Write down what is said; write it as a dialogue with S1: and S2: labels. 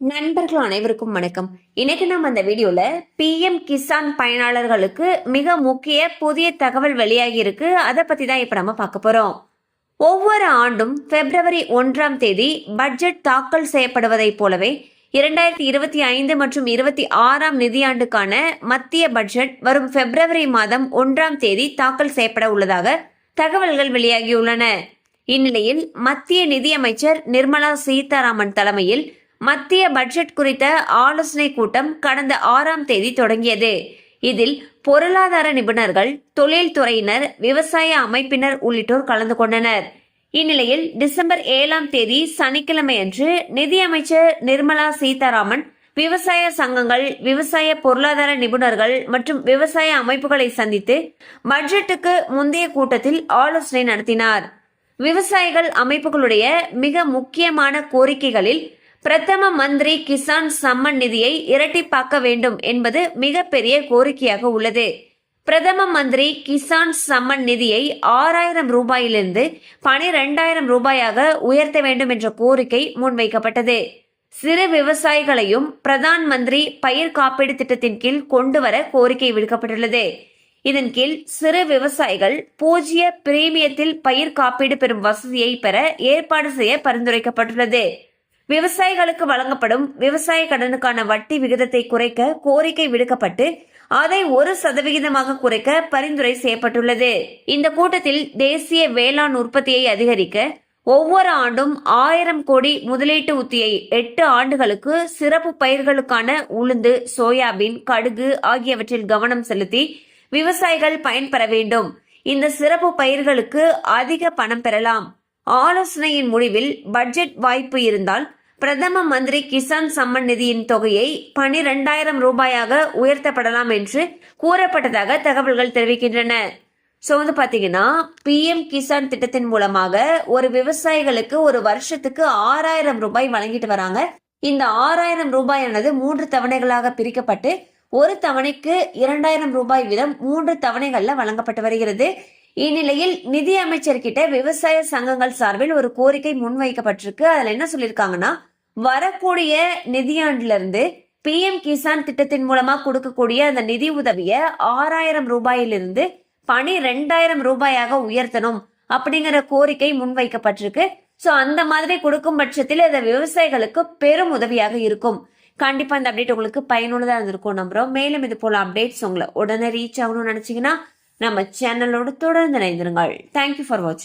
S1: நண்பர்கள் அனைவருக்கும் வணக்கம். இன்னைக்கு நம்ம அந்த வீடியோல PM கிசான் பயனாளர்களுக்கு மிக முக்கிய புதிய தகவல் வெளியாகி இருக்கு. அதை பத்தி தான் இப்ப நம்ம பார்க்க போறோம். ஒவ்வொரு ஆண்டும் February 1ஆம் தேதி பட்ஜெட் தாக்கல் செய்யப்படுவதை போலவே 2025 மற்றும் 26ஆம் நிதியாண்டுக்கான மத்திய பட்ஜெட் வரும் February மாதம் 1ஆம் தேதி தாக்கல் செய்யப்பட உள்ளதாக தகவல்கள் வெளியாகியுள்ளன. இந்நிலையில் மத்திய நிதியமைச்சர் நிர்மலா சீதாராமன் தலைமையில் மத்திய பட்ஜெட் குறித்த ஆலோசனை கூட்டம் கடந்த 6ஆம் தேதி தொடங்கியது. இதில் பொருளாதார நிபுணர்கள், தொழில்துறையினர், விவசாய அமைப்பினர் உள்ளிட்டோர் கலந்து கொண்டனர். இந்நிலையில் டிசம்பர் 7ஆம் தேதி சனிக்கிழமை அன்று நிதியமைச்சர் நிர்மலா சீதாராமன் விவசாய சங்கங்கள், விவசாய பொருளாதார நிபுணர்கள் மற்றும் விவசாய அமைப்புகளை சந்தித்து பட்ஜெட்டுக்கு முந்தைய கூட்டத்தில் ஆலோசனை நடத்தினார். விவசாயிகள் அமைப்புகளுடைய மிக முக்கியமான கோரிக்கைகளில் பிரதம மந்திரி கிசான் சம்மன் நிதியை இரட்டிப்பாக்க வேண்டும் என்பது மிகப்பெரிய கோரிக்கையாக உள்ளது. பிரதம மந்திரி கிசான் சம்மன் நிதியை 6000 ரூபாயிலிருந்து 12000 ரூபாயாக உயர்த்த வேண்டும் என்ற கோரிக்கை முன்வைக்கப்பட்டது. சிறு விவசாயிகளையும் பிரதான் மந்திரி பயிர் காப்பீடு திட்டத்தின் கீழ் கொண்டு வர கோரிக்கை விடுக்கப்பட்டுள்ளது. இதன் கீழ் சிறு விவசாயிகள் 0 பிரீமியத்தில் பயிர் காப்பீடு பெறும் வசதியை பெற ஏற்பாடு செய்ய பரிந்துரைக்கப்பட்டுள்ளது. விவசாயிகளுக்கு வழங்கப்படும் விவசாய கடனுக்கான வட்டி விகிதத்தை குறைக்க கோரிக்கை விடுக்கப்பட்டு அதை 1% குறைக்க பரிந்துரை செய்யப்பட்டுள்ளது. இந்த கூட்டத்தில் தேசிய வேளாண் உற்பத்தியை அதிகரிக்க ஒவ்வொரு ஆண்டும் 1000 கோடி முதலீட்டு உத்தியை 8 ஆண்டுகளுக்கு சிறப்பு பயிர்களுக்கான உளுந்து, சோயாபீன், கடுகு ஆகியவற்றில் கவனம் செலுத்தி விவசாயிகள் பயன்பெற வேண்டும். இந்த சிறப்பு பயிர்களுக்கு அதிக பணம் பெறலாம். ஆலோசனையின் முடிவில் பட்ஜெட் வாய்ப்பு இருந்தால் பிரதம மந்திரி கிசான் சம்மன் நிதியின் தொகையை 12000 ரூபாயாக உயர்த்தப்படலாம் என்று கூறப்பட்டதாக தகவல்கள் தெரிவிக்கின்றன. ஸோ பாத்தீங்கன்னா PM கிசான் திட்டத்தின் மூலமாக ஒரு விவசாயிகளுக்கு ஒரு வருஷத்துக்கு 6000 ரூபாய் வழங்கிட்டு வராங்க. இந்த 6000 ரூபாயானது 3 தவணைகளாக பிரிக்கப்பட்டு ஒரு தவணைக்கு 2000 ரூபாய் வீதம் 3 தவணைகள்ல வழங்கப்பட்டு வருகிறது. இந்நிலையில் நிதி அமைச்சர்கிட்ட விவசாய சங்கங்கள் சார்பில் ஒரு கோரிக்கை முன்வைக்கப்பட்டிருக்கு. அதுல என்ன சொல்லியிருக்காங்கன்னா, வரக்கூடிய நிதியாண்டுல இருந்து PM கிசான் திட்டத்தின் மூலமா கொடுக்கக்கூடிய அந்த நிதி உதவிய 6000 ரூபாயிலிருந்து 12000 ரூபாயாக உயர்த்தணும் அப்படிங்கிற கோரிக்கை முன்வைக்கப்பட்டிருக்கு. சோ அந்த மாதிரி கொடுக்கும் பட்சத்தில் அந்த விவசாயிகளுக்கு பெரும் உதவியாக இருக்கும். கண்டிப்பா இந்த அப்டேட் உங்களுக்கு பயனுள்ளதா இருந்திருக்கும் நம்புறோம். மேலும் இது போல அப்டேட்ஸ் உங்களை உடனே ரீச் ஆகணும்னு நினைச்சீங்கன்னா நம்ம சேனலோடு தொடர்ந்து இணைந்திருங்கள். தேங்க்யூ ஃபார் வாட்சிங்.